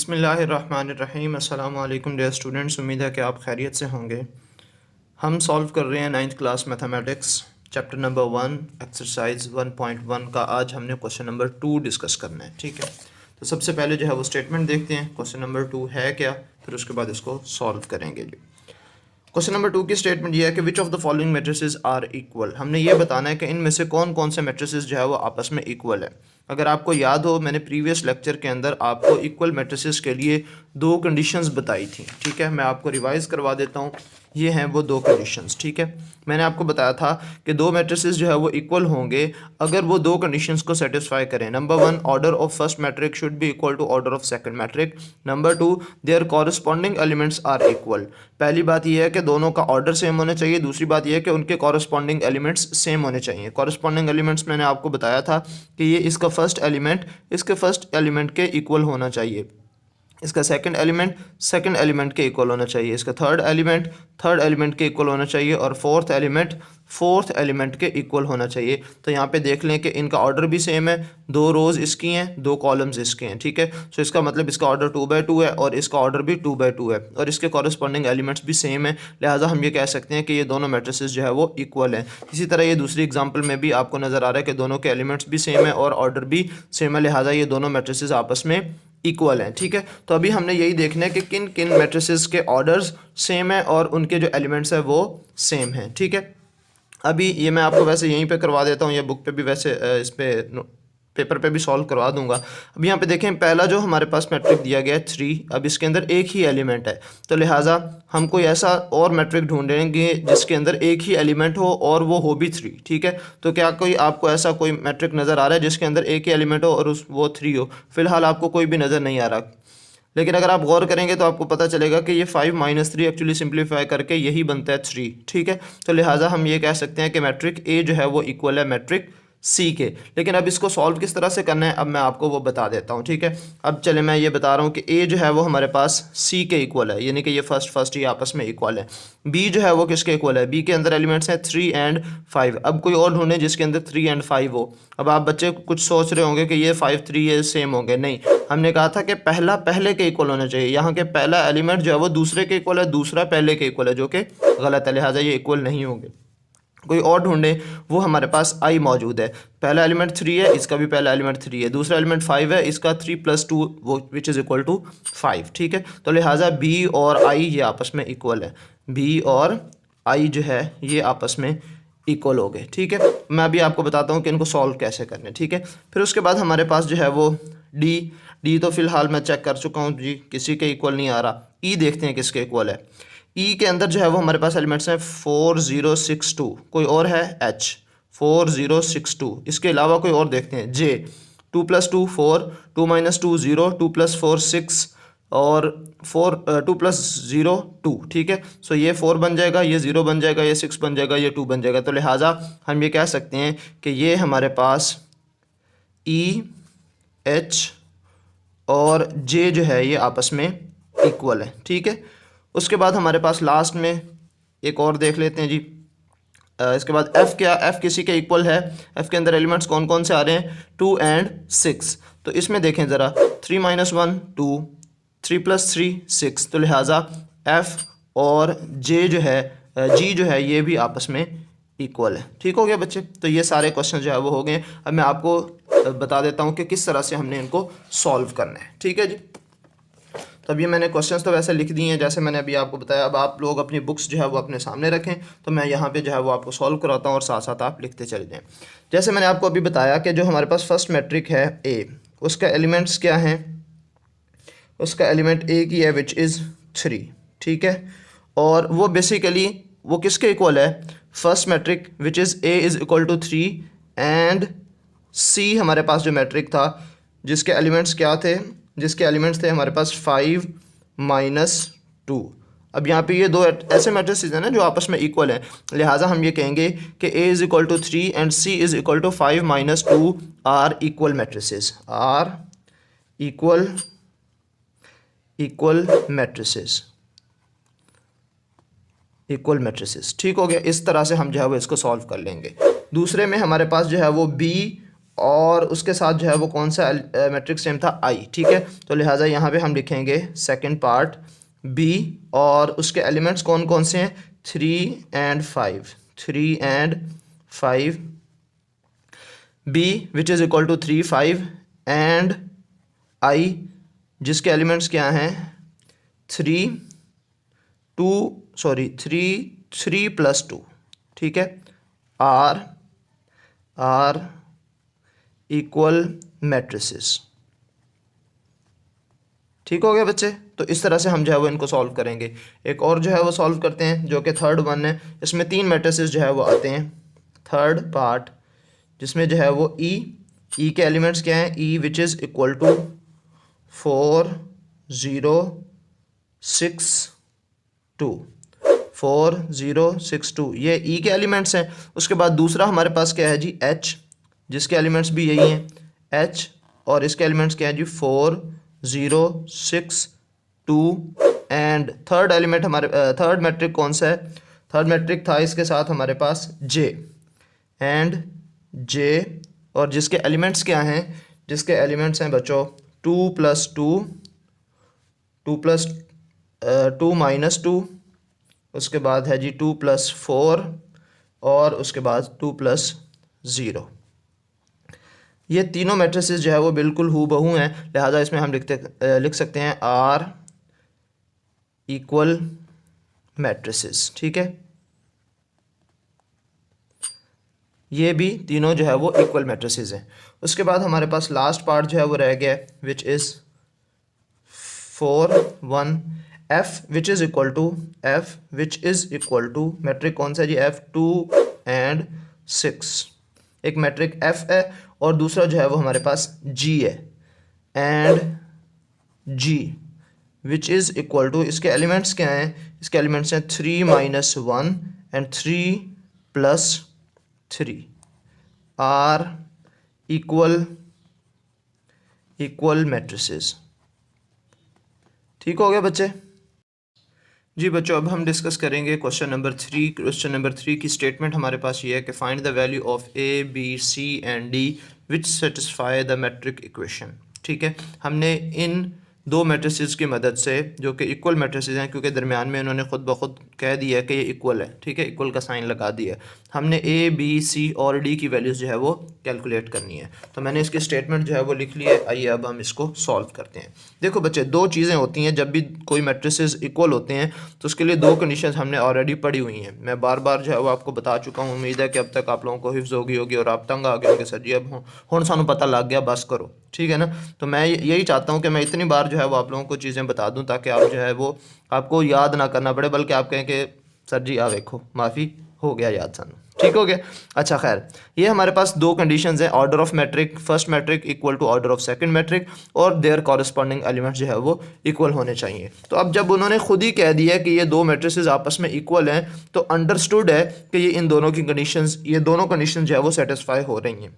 बिस्मिल्लाहिर्रहमानिर्रहीम। अस्सलाम वालेकुम डियर स्टूडेंट्स, उम्मीद है कि आप खैरियत से होंगे। हम सॉल्व कर रहे हैं 9th class mathematics chapter number 1 exercise 1.1 का। आज हमने क्वेश्चन नंबर 2 डिस्कस करना है, ठीक है। तो सबसे पहले जो है वो स्टेटमेंट देखते हैं, क्वेश्चन नंबर 2 है क्या, फिर उसके बाद इसको सॉल्व करेंगे जी। क्वेश्चन नंबर 2 की स्टेटमेंट ये है कि which of the following matrices are equal. हमने ये बताना है कि इनमें से कौन कौन से मैट्रिसेस जो है वो आपस में इक्वल है। अगर आपको याद हो, मैंने प्रीवियस लेक्चर के अंदर आपको इक्वल मैट्रिसेस के लिए दो कंडीशंस बताई थी, ठीक है। मैं आपको रिवाइज करवा देता हूँ। ये हैं वो दो कंडीशंस, ठीक है। मैंने आपको बताया था कि दो मैट्रिसेस जो है वो इक्वल होंगे अगर वो दो कंडीशंस को सेटिस्फाई करें। Number 1, order of first matrix should be equal to order of second matrix. Number 2, their corresponding elements are equal. पहली बात यह है कि दोनों का ऑर्डर सेम होना चाहिए। दूसरी बात यह है कि उनके कॉरस्पॉन्डिंग एलिमेंट्स सेम होने चाहिए। कॉरस्पॉन्डिंग एलिमेंट्स मैंने आपको बताया था कि ये इसका फर्स्ट एलिमेंट इसके फर्स्ट एलिमेंट के इक्वल होना चाहिए, इसका सेकंड एलिमेंट के इक्वल होना चाहिए, इसका थर्ड एलिमेंट के इक्वल होना चाहिए, और फोर्थ एलिमेंट के इक्वल होना चाहिए। तो यहाँ पे देख लें कि इनका ऑर्डर भी सेम है, दो रोज़ इसकी हैं, दो कॉलम्स इसके हैं, ठीक है। सो इसका मतलब इसका ऑर्डर 2/2 है और इसका ऑर्डर भी 2/2 है और इसके कॉरस्पॉन्डिंग एलिमेंट्स भी सेम है। लिहाजा हम ये कह सकते हैं कि ये दोनों मैट्रिसेस जो है वो इक्वल हैं। इसी तरह ये दूसरी एग्जाम्पल में भी आपको नज़र आ रहा है कि दोनों के एलिमेंट्स भी सेम है और ऑर्डर भी सेम है, लिहाजा ये दोनों मैट्रिसेस आपस में इक्वल हैं, ठीक है। तो अभी हमने यही देखना है कि किन किन मैट्रिसेस के ऑर्डर्स सेम है और उनके जो एलिमेंट्स है वो सेम हैं, ठीक है। अभी ये मैं आपको वैसे यहीं पे करवा देता हूँ, ये बुक पे भी वैसे इस पे पेपर पे भी सॉल्व करवा दूंगा। अब यहाँ पे देखें, पहला जो हमारे पास मैट्रिक दिया गया है 3, अब इसके अंदर एक ही एलिमेंट है, तो लिहाजा हम कोई ऐसा और मैट्रिक ढूंढेंगे जिसके अंदर एक ही एलिमेंट हो और वो हो भी 3, ठीक है। तो क्या कोई आपको ऐसा कोई मैट्रिक नज़र आ रहा है जिसके अंदर एक ही एलिमेंट हो और वो 3 हो? फिलहाल आपको कोई भी नज़र नहीं आ रहा, लेकिन अगर आप गौर करेंगे तो आपको पता चलेगा कि ये 5 - 3 एक्चुअली सिंप्लीफाई करके यही बनता है 3, ठीक है। तो लिहाजा हम ये कह सकते हैं कि मैट्रिक ए जो है वो इक्वल है मैट्रिक सी के। लेकिन अब इसको सॉल्व किस तरह से करना है अब मैं आपको वो बता देता हूँ, ठीक है। अब चले मैं ये बता रहा हूँ कि ए जो है वो हमारे पास सी के इक्वल है, यानी कि ये फर्स्ट ये आपस में इक्वल है। बी जो है वो किसके इक्वल है? बी के अंदर एलिमेंट्स हैं 3 और 5। अब कोई और ढूंढें जिसके अंदर 3 और 5 हो। अब आप बच्चे कुछ सोच रहे होंगे कि ये 5 3 ये सेम होंगे, नहीं। हमने कहा था कि पहला पहले के इक्वल होना चाहिए। यहाँ के पहला एलिमेंट जो है वो दूसरे के इक्वल है, दूसरा पहले के इक्वल है, जो कि गलत है, लिहाजा ये इक्वल नहीं होंगे। कोई और ढूंढे, वो हमारे पास आई मौजूद है। पहला एलिमेंट 3 है, इसका भी पहला एलिमेंट 3 है, दूसरा एलिमेंट 5 है, इसका 3 + 2 वो विच इज़ इक्वल टू 5, ठीक है। तो लिहाजा बी और आई ये आपस में इक्वल है, बी और आई जो है ये आपस में इक्वल हो गए, ठीक है। मैं अभी आपको बताता हूँ कि इनको सॉल्व कैसे करने, ठीक है। फिर उसके बाद हमारे पास जो है वो डी तो फिलहाल मैं चेक कर चुका हूँ जी, किसी के इक्वल नहीं आ रहा। ई देखते हैं किसके इक्वल है। ई के अंदर जो है वो हमारे पास एलिमेंट्स हैं 4062, कोई और है एच 4062, इसके अलावा कोई और देखते हैं जे 2 + 2 4, 2 - 2 0, 2 + 4 6 और 2 + 0 2, ठीक है। सो ये 4 बन जाएगा, ये 0 बन जाएगा, ये 6 बन जाएगा, ये 2 बन जाएगा। तो लिहाजा हम ये कह सकते हैं कि ये हमारे पास ई एच और जे जो है ये आपस में इक्वल है, ठीक है। उसके बाद हमारे पास लास्ट में एक और देख लेते हैं जी। इसके बाद एफ़ क्या, एफ़ किसी के इक्वल है। एफ़ के अंदर एलिमेंट्स कौन कौन से आ रहे हैं? 2 और 6। तो इसमें देखें ज़रा, 3 - 1 2, 3 + 3 6। तो लिहाजा एफ़ और जे जो है जी जो है ये भी आपस में इक्वल है, ठीक हो गया बच्चे। तो ये सारे क्वेश्चन जो है वो हो गए। अब मैं आपको बता देता हूँ कि किस तरह से हमने इनको सॉल्व करना है, ठीक है जी। तो अभी मैंने क्वेश्चंस तो वैसे लिख दिए हैं जैसे मैंने अभी आपको बताया। अब आप लोग अपनी बुक्स जो है वो अपने सामने रखें, तो मैं यहाँ पे जो है वो आपको सॉल्व कराता हूँ और साथ साथ आप लिखते चले जाएँ। जैसे मैंने आपको अभी बताया कि जो हमारे पास फर्स्ट मैट्रिक है ए, उसका एलिमेंट्स क्या हैं? उसका एलिमेंट ए की है विच इज़ 3, ठीक है। और वो बेसिकली वो किसके इक्वल है? First matrix which is A is equal to 3 and C हमारे पास जो मैट्रिक था जिसके एलिमेंट्स क्या थे? जिसके एलिमेंट्स थे हमारे पास 5 - 2। अब यहाँ पे ये दो ऐसे मैट्रिसेस हैं ना जो आपस में इक्वल हैं, लिहाजा हम ये कहेंगे कि A is equal to 3 and C is equal to 5 - 2 are equal matrices, are equal matrices, ठीक हो गया। इस तरह से हम जो है वो इसको सॉल्व कर लेंगे। दूसरे में हमारे पास जो है वो B और उसके साथ जो है वो कौन सा मैट्रिक्स नेम था, आई। ठीक है, तो लिहाजा यहाँ पे हम लिखेंगे सेकंड पार्ट बी, और उसके एलिमेंट्स कौन कौन से हैं, 3 and 5, 3 and 5, B which is equal to 3, 5 and I जिसके एलिमेंट्स क्या हैं 3 प्लस 2। ठीक है, आर इक्वल मैट्रिसेस। ठीक हो गया बच्चे, तो इस तरह से हम जो है वो इनको सॉल्व करेंगे। एक और जो है वो सॉल्व करते हैं जो कि थर्ड वन है, इसमें 3 मैट्रिसेस जो है वो आते हैं। थर्ड पार्ट जिसमें जो है वो ई के एलिमेंट्स क्या हैं, ई विच इज़ इक्वल टू 4 0 6 2, 4 0 6 2, ये ई के एलिमेंट्स हैं। उसके बाद दूसरा हमारे पास क्या है जी, एच, जिसके एलिमेंट्स भी यही हैं एच, और इसके एलिमेंट्स क्या है जी 4 0 6 2, एंड थर्ड एलिमेंट हमारे थर्ड मैट्रिक कौन सा है, थर्ड मैट्रिक था इसके साथ हमारे पास जे, एंड जे, और जिसके एलिमेंट्स क्या हैं, जिसके एलिमेंट्स हैं बच्चों 2 प्लस 2, 2 प्लस 2 माइनस 2, उसके बाद है जी 2 प्लस 4, और उसके बाद 2 प्लस 0। ये तीनों मैट्रिसेस जो है वो बिल्कुल हूबहू हैं, लिहाजा इसमें हम लिख सकते हैं आर इक्वल मैट्रिसेस। ठीक है, ये भी तीनों जो है वो इक्वल मैट्रिसेस हैं। उसके बाद हमारे पास लास्ट पार्ट जो है वो रह गया which is 4 1 F which is equal to matrix कौन सा जी, एफ 2 and 6। एक मैट्रिक एफ है और दूसरा जो है वो हमारे पास जी है, and G which is equal to, इसके एलिमेंट्स क्या हैं, इसके एलिमेंट्स हैं 3 minus 1 and 3 plus 3, are equal matrices. ठीक हो गया बच्चे। जी बच्चों, अब हम डिस्कस करेंगे क्वेश्चन नंबर 3। क्वेश्चन नंबर 3 की स्टेटमेंट हमारे पास ये है कि find the value of A B C and D which satisfy the matrix equation. ठीक है, हमने इन दो मैट्रिसेस की मदद से, जो कि इक्वल मैट्रिसेस हैं क्योंकि दरमियान में इन्होंने खुद ब खुद कह दिया है कि ये इक्वल है, ठीक है, इक्वल का साइन लगा दिया है, हमने ए बी सी और डी की वैल्यूज़ जो है वो कैलकुलेट करनी है। तो मैंने इसकी स्टेटमेंट जो है वो लिख ली है। आइए अब हम इसको सॉल्व करते हैं। देखो बच्चे, दो चीज़ें होती हैं जब भी कोई मैट्रिसेस इक्वल होते हैं तो उसके लिए दो कंडीशंस हमने ऑलरेडी पढ़ी हुई हैं। मैं बार बार जो है वो आपको बता चुका हूँ। उम्मीद है कि अब तक आप लोगों को हिफ्ज़ होगी और आप तंग आ गए होंगे, सर जी अब हुण सानू पता लग गया, बस करो। ठीक है ना, तो मैं यही चाहता हूँ कि मैं इतनी बार जो है वो आप लोगों को चीज़ें बता दूँ ताकि आप जो है वो आपको याद ना करना पड़े, बल्कि आप कहें कि सर जी देखो माफ़ी हो गया याद सानू। ठीक हो गया। अच्छा खैर, ये हमारे पास दो कंडीशंस हैं, order of matrix first matrix equal to order of second matrix, और देयर कॉरस्पॉन्डिंग एलिमेंट्स जो है वो इक्वल होने चाहिए। तो अब जब उन्होंने खुद ही कह दिया कि ये दो मैट्रिसेस आपस में इक्वल हैं, तो अंडरस्टूड है कि ये इन दोनों की कंडीशंस, ये दोनों कंडीशन जो है वो सेटिस्फाई हो रही हैं।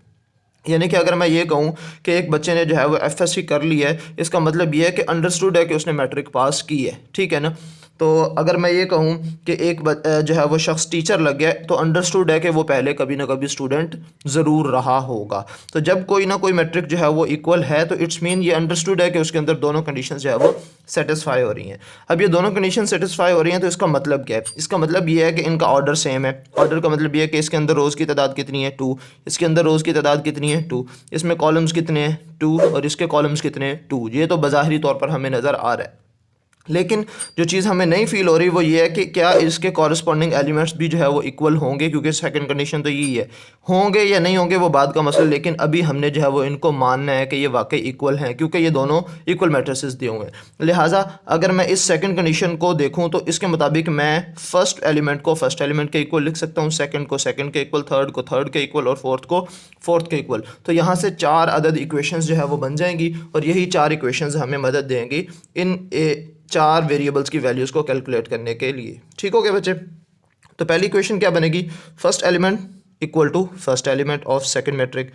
यानी कि अगर मैं ये कहूँ कि एक बच्चे ने जो है वो एफएससी कर ली है, इसका मतलब ये है कि अंडरस्टूड है कि उसने मैट्रिक पास की है। ठीक है ना, तो अगर मैं ये कहूँ कि एक जो है वो शख्स टीचर लग गया, तो अंडरस्टूड है कि वो पहले कभी ना कभी स्टूडेंट ज़रूर रहा होगा। तो जब कोई ना कोई मैट्रिक जो है वो इक्वल है तो इट्स मीन ये अंडरस्टूड है कि उसके अंदर दोनों कंडीशन जो है वो सेटिस्फाई हो रही हैं। अब ये दोनों कंडीशन सेटिस्फाई हो रही हैं तो इसका मतलब क्या है? इसका मतलब ये है कि इनका ऑर्डर सेम है। ऑर्डर का मतलब ये है कि इसके अंदर रोज़ की तादाद कितनी है 2, इसके अंदर रोज़ की तादाद कितनी है 2, इसमें कॉलम्स कितने हैं 2 और इसके कॉलम्स कितने हैं 2। ये तो बज़ाहिरी तौर पर हमें नज़र आ रहा है, लेकिन जो चीज़ हमें नहीं फील हो रही वो ये है कि क्या इसके कॉरस्पॉन्डिंग एलिमेंट्स भी जो है वो इक्वल होंगे, क्योंकि सेकंड कंडीशन तो यही है। होंगे या नहीं होंगे वो बाद का मसला, लेकिन अभी हमने जो है वो इनको मानना है कि ये वाकई इक्वल हैं, क्योंकि ये दोनों इक्वल मैट्रिसेस दिए हुए हैं। लिहाजा अगर मैं इस सेकंड कंडीशन को देखूँ तो इसके मुताबिक मैं फर्स्ट एलिमेंट को फर्स्ट एलिमेंट के इक्वल लिख सकता हूँ, सेकंड को सेकंड के इक्वल, थर्ड को थर्ड के इक्वल और फोर्थ को फोर्थ के इक्वल। तो यहाँ से 4 अदद इक्वेशंस जो है वो बन जाएंगी और यही 4 इक्वेशंस हमें मदद देंगी इन 4 वेरिएबल्स की वैल्यूज़ को कैलकुलेट करने के लिए। ठीक हो गया बच्चे? तो पहली इक्वेशन क्या बनेगी? First element equal to first element of second matrix,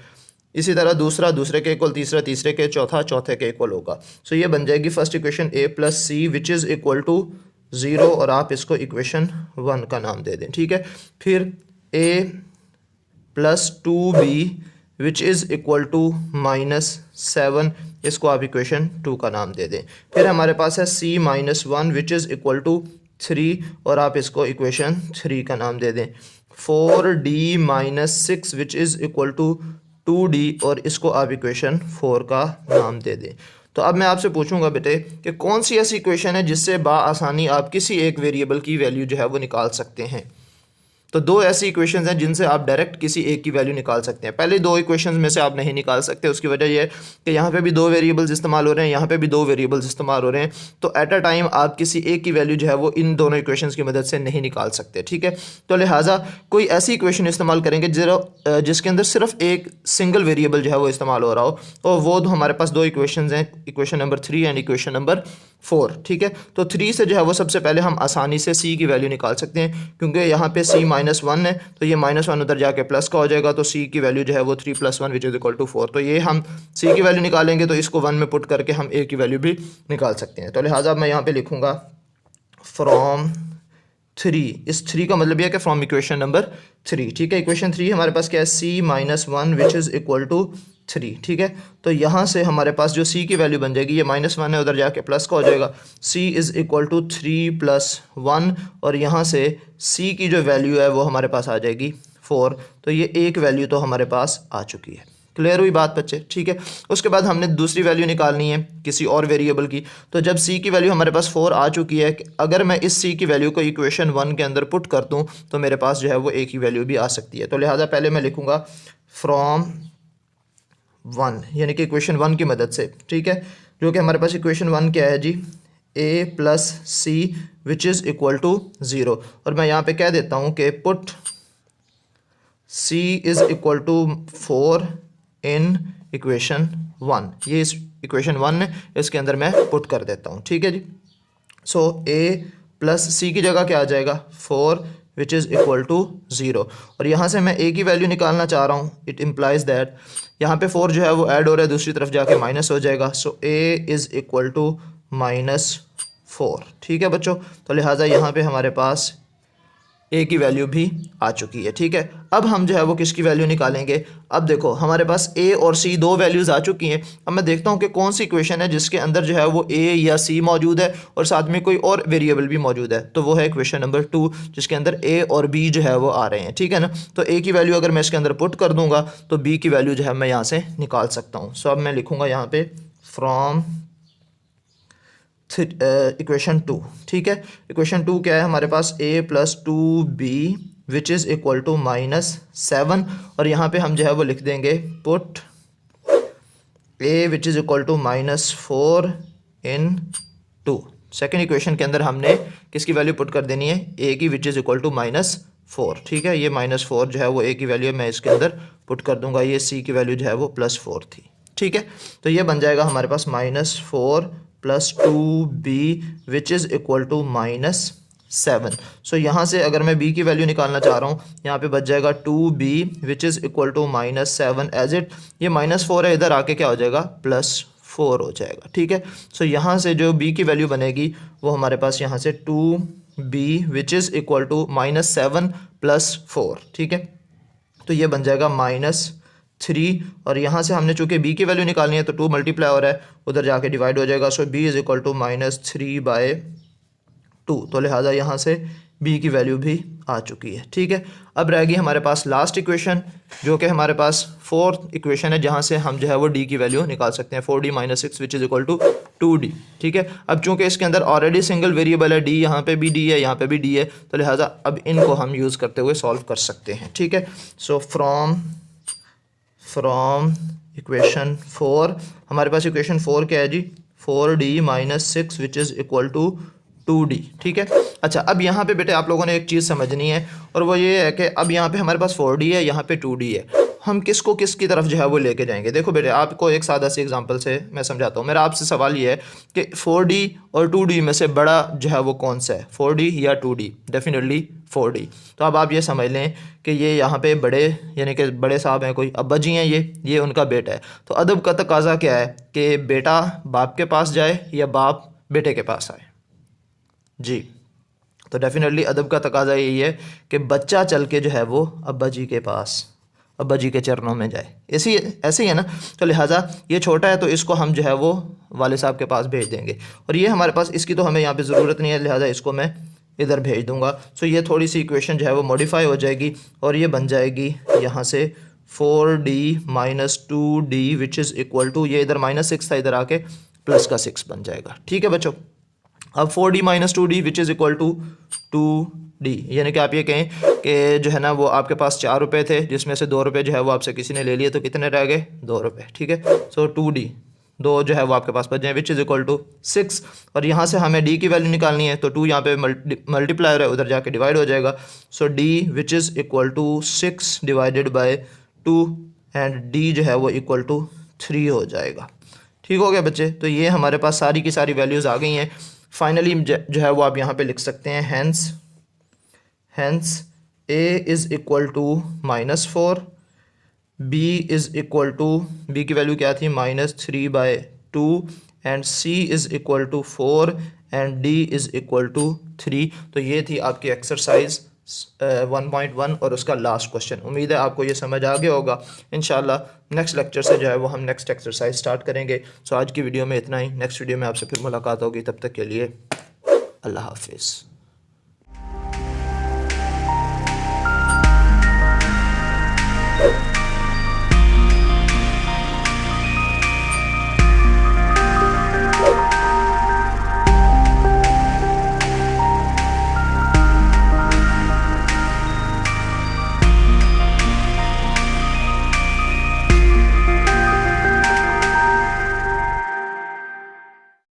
इसी तरह दूसरा दूसरे के इक्वल, तीसरा तीसरे के, चौथा चौथे के इक्वल होगा। सो ये बन जाएगी first equation a plus C which is equal to 0, और आप इसको इक्वेशन 1 का नाम दे दें। ठीक है, फिर a plus 2b which is equal to -7, इसको आप इक्वेशन 2 का नाम दे दें। फिर हमारे पास है c-1 which is equal to 3 और आप इसको इक्वेशन 3 का नाम दे दें। 4d-6 which is equal to 2d और इसको आप इक्वेशन 4 का नाम दे दें। तो अब मैं आपसे पूछूंगा बेटे कि कौन सी ऐसी इक्वेशन है जिससे बाआसानी आप किसी एक वेरिएबल की वैल्यू जो है वो निकाल सकते हैं। तो दो ऐसी इक्वेशंस हैं जिनसे आप डायरेक्ट किसी एक की वैल्यू निकाल सकते हैं। पहले दो इक्वेशंस में से आप नहीं निकाल सकते, उसकी वजह यह है कि यहाँ पे भी दो वेरिएबल्स इस्तेमाल हो रहे हैं, यहाँ पे भी दो वेरिएबल्स इस्तेमाल हो रहे हैं। तो एट अ टाइम आप किसी एक की वैल्यू जो है वो इन दोनों इक्वेशंस की मदद से नहीं निकाल सकते, ठीक है। तो लिहाजा कोई ऐसी इक्वेशन इस्तेमाल करेंगे जिसके अंदर सिर्फ एक सिंगल वेरिएबल जो है वो इस्तेमाल हो रहा हो, और वो हमारे पास दो इक्वेशंस हैं, equation number 3 and equation number 4, ठीक है। तो 3 से जो है वो सबसे पहले हम आसानी से c की वैल्यू निकाल सकते हैं, क्योंकि यहाँ पे c-1 है, तो ये -1 उधर जाके प्लस का हो जाएगा, तो c की वैल्यू जो है वो 3 + 1 विच इज़ इक्वल टू 4। तो ये हम c की वैल्यू निकालेंगे तो इसको 1 में पुट करके हम a की वैल्यू भी निकाल सकते हैं। तो लिहाजा मैं यहाँ पे लिखूँगा फ्रॉम 3, इस 3 का मतलब यह है कि फ्रॉम इक्वेशन नंबर 3, ठीक है। इक्वेशन 3 हमारे पास क्या है, c-1 which is equal to 3, ठीक है। तो यहाँ से हमारे पास जो c की वैल्यू बन जाएगी, ये -1 है, उधर जाके प्लस का हो जाएगा, c इज़ इक्वल टू 3 + 1 और यहाँ से c की जो वैल्यू है वो हमारे पास आ जाएगी 4। तो ये एक वैल्यू तो हमारे पास आ चुकी है। क्लियर हुई बात बच्चे, ठीक है। उसके बाद हमने दूसरी वैल्यू निकालनी है किसी और वेरिएबल की। तो जब c की वैल्यू हमारे पास 4 आ चुकी है, अगर मैं इस c की वैल्यू को इक्वेशन 1 के अंदर पुट कर दूँ तो मेरे पास जो है वो a की वैल्यू भी आ सकती है। तो लिहाजा पहले मैं लिखूँगा फ्रॉम 1, यानी कि इक्वेशन 1 की मदद से, ठीक है। जो कि हमारे पास इक्वेशन 1 क्या है जी, a + c which is equal to 0, और मैं यहाँ पे कह देता हूँ कि put c is equal to 4 in equation 1। ये इस इक्वेशन 1 है, इसके अंदर मैं पुट कर देता हूँ, ठीक है जी। सो a + c की जगह क्या आ जाएगा, 4 विच इज़ इक्वल टू 0, और यहाँ से मैं a की वैल्यू निकालना चाह रहा हूँ। इट इम्प्लाइज दैट यहाँ पे 4 जो है वो ऐड हो रहा है, दूसरी तरफ जाके माइनस हो जाएगा। सो a इज़ इक्वल टू -4, ठीक है बच्चों। तो लिहाजा यहाँ पे हमारे पास a की वैल्यू भी आ चुकी है, ठीक है। अब हम जो है वो किसकी वैल्यू निकालेंगे। अब देखो हमारे पास a और c दो वैल्यूज़ आ चुकी हैं। अब मैं देखता हूँ कि कौन सी इक्वेशन है जिसके अंदर जो है वो a या c मौजूद है और साथ में कोई और वेरिएबल भी मौजूद है। तो वो है इक्वेशन नंबर 2, जिसके अंदर a और b जो है वो आ रहे हैं, ठीक है ना। तो a की वैल्यू अगर मैं इसके अंदर पुट कर दूँगा तो b की वैल्यू जो है मैं यहाँ से निकाल सकता हूँ। सो अब मैं लिखूँगा यहाँ पे फ्रॉम इक्वेशन 2, ठीक है। इक्वेशन 2 क्या है हमारे पास, a + 2b which is equal to -7, और यहाँ पे हम जो है वो लिख देंगे put a which is equal to -4 in 2। Second equation के अंदर हमने किसकी वैल्यू पुट कर देनी है, a की विच इज़ इक्वल टू -4, ठीक है। ये -4 जो है वो a की वैल्यू है, मैं इसके अंदर पुट कर दूंगा। ये c की वैल्यू जो है वो +4 थी, ठीक है। तो ये बन जाएगा हमारे पास -4 + 2b which is equal to -7। So यहाँ से अगर मैं b की वैल्यू निकालना चाह रहा हूँ, यहाँ पे बच जाएगा 2b which is equal to -7 as it, ये -4 है, इधर आके क्या हो जाएगा, +4 हो जाएगा, ठीक है। सो यहाँ से जो b की वैल्यू बनेगी वो हमारे पास यहाँ से 2b which is equal to -7 + 4, ठीक है। तो ये बन जाएगा -3, और यहाँ से हमने चूँकि b की वैल्यू निकालनी है तो 2 मल्टीप्लाई हो रहा है, उधर जाके डिवाइड हो जाएगा। सो b इज़ इक्वल टू -3/2, तो लिहाजा यहाँ से b की वैल्यू भी आ चुकी है, ठीक है। अब रहेगी हमारे पास लास्ट इक्वेशन, जो कि हमारे पास 4th इक्वेशन है, जहाँ से हम जो है वो d की वैल्यू निकाल सकते हैं, 4d - 6 which is equal to 2d, ठीक है। अब चूँकि इसके अंदर ऑलरेडी सिंगल वेरिएबल है d, यहाँ पे भी d है, यहाँ पे भी d है, तो लिहाजा अब इनको हम यूज़ करते हुए सॉल्व कर सकते हैं, ठीक है। सो फ्रॉम इक्वेशन 4 हमारे पास इक्वेशन 4 क्या है जी, 4d - 6 which is equal to 2d, ठीक है। अच्छा, अब यहाँ पे बेटे आप लोगों ने एक चीज़ समझनी है, और वो ये है कि अब यहाँ पे हमारे पास 4d है, यहाँ पे 2d है, हम किसको किसकी तरफ जो है वो लेके जाएंगे। देखो बेटे आपको एक सादा सी एग्जांपल से मैं समझाता हूँ। मेरा आपसे सवाल ये है कि 4d और 2d में से बड़ा जो है वो कौन सा है, 4d या 2d, डेफिनेटली 4d। तो अब आप ये समझ लें कि ये यहाँ पे बड़े, यानी कि बड़े साहब हैं, कोई अब्बा जी हैं, ये उनका बेटा है। तो अदब का तकाजा क्या है कि बेटा बाप के पास जाए या बाप बेटे के पास आए जी। तो डेफिनेटली अदब का तकाजा यही है कि बच्चा चल के जो है वो अब्बा जी के पास अब्बा जी के चरणों में जाए। ऐसे ही है ना। तो लिहाजा ये छोटा है तो इसको हम जो है वो वाले साहब के पास भेज देंगे, और ये हमारे पास, इसकी तो हमें यहाँ पे ज़रूरत नहीं है, लिहाजा इसको मैं इधर भेज दूंगा। सो ये थोड़ी सी इक्वेशन जो है वो मॉडिफाई हो जाएगी और ये बन जाएगी यहाँ से 4d minus 2d which is equal to, ये इधर -6 था, इधर आके प्लस का 6 बन जाएगा। ठीक है बच्चों। अब 4d minus 2d which is equal to 2d, यानी कि आप ये कहें कि जो है ना वो आपके पास 4 रुपये थे, जिसमें से 2 रुपये जो है वो आपसे किसी ने ले लिए, तो कितने रह गए? 2 रुपये। ठीक है। सो 2d, 2 जो है वो आपके पास बच जाए विच इज़ इक्वल टू 6, और यहाँ से हमें d की वैल्यू निकालनी है, तो 2 यहाँ पे मल्टीप्लायर है, उधर जाके डिवाइड हो जाएगा। So d which is equal to 6 divided by 2 and d जो है वो इक्वल टू 3 हो जाएगा। ठीक हो गया बच्चे। तो ये हमारे पास सारी की सारी वैल्यूज़ आ गई हैं। फाइनली जो है वो आप यहाँ पे लिख सकते हैं hence a is equal to -4, b is equal to, b की वैल्यू क्या थी? -3/2 and c is equal to 4 and d is equal to 3। तो ये थी आपकी एक्सरसाइज 1.1 और उसका लास्ट क्वेश्चन। उम्मीद है आपको ये समझ आ गया होगा। इंशाल्लाह नेक्स्ट लेक्चर से जो है वो हम नेक्स्ट एक्सरसाइज स्टार्ट करेंगे। सो आज की वीडियो में इतना ही। नेक्स्ट वीडियो में आपसे फिर मुलाकात होगी। तब तक के लिए अल्लाह हाफिज़।